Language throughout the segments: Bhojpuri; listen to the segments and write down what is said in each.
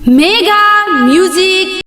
Mega music.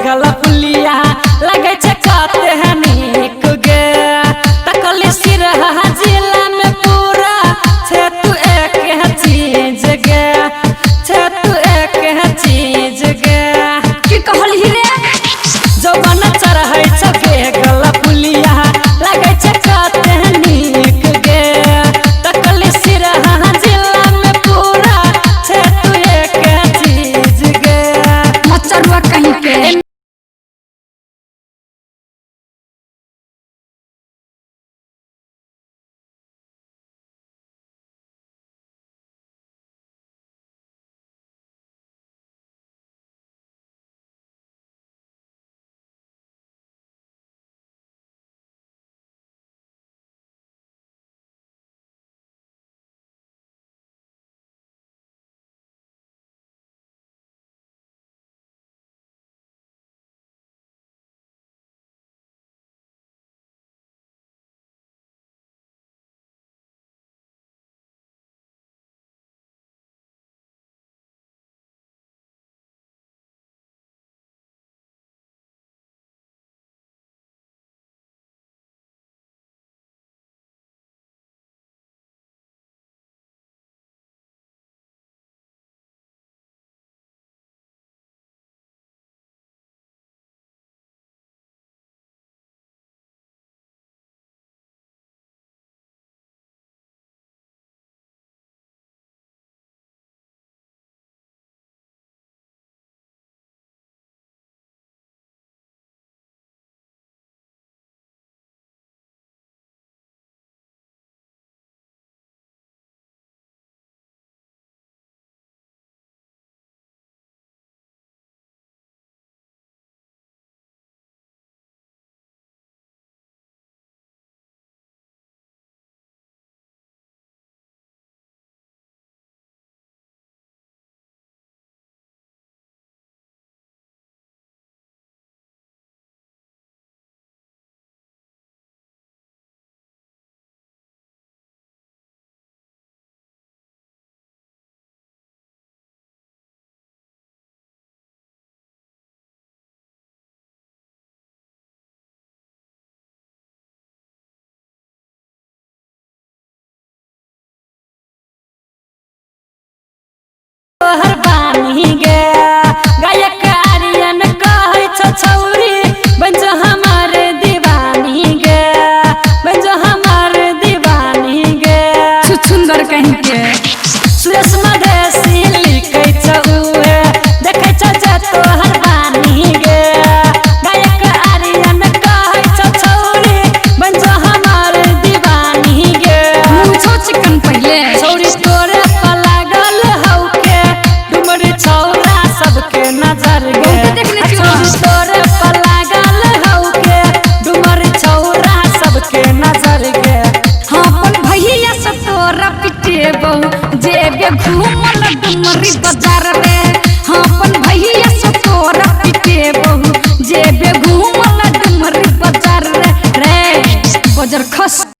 गला फुलिया लगे चकाते हैं नीक गे तकली सिरहा जिला में पूरा छे तू एक है चीज गे छे तू एक है चीज गे की कहली रे जवाना चढ़ै छके गला फुलिया लगे चकाते हैं नीक गे तकली सिरहा जिला में पूरा छे तू एक है चीज गे मचरुआ कहीं के हर बानी गे गायक आर्यन कहै छ छौरी बंजो हमार दीवानी गे बंजो हमार दीवानी गे सुंदर कहीं के सुरेश मधेसी लिखै छ उहे देखै छ जे तोहर बानी गे गायक आर्यन कहै छ छौरी बंजो हमार दीवानी गे मुझो चिकन पहले छौरी तोरे पर लागल हौ के डुम जेबे घूमल डुमरी बाजार रे हाँ अपन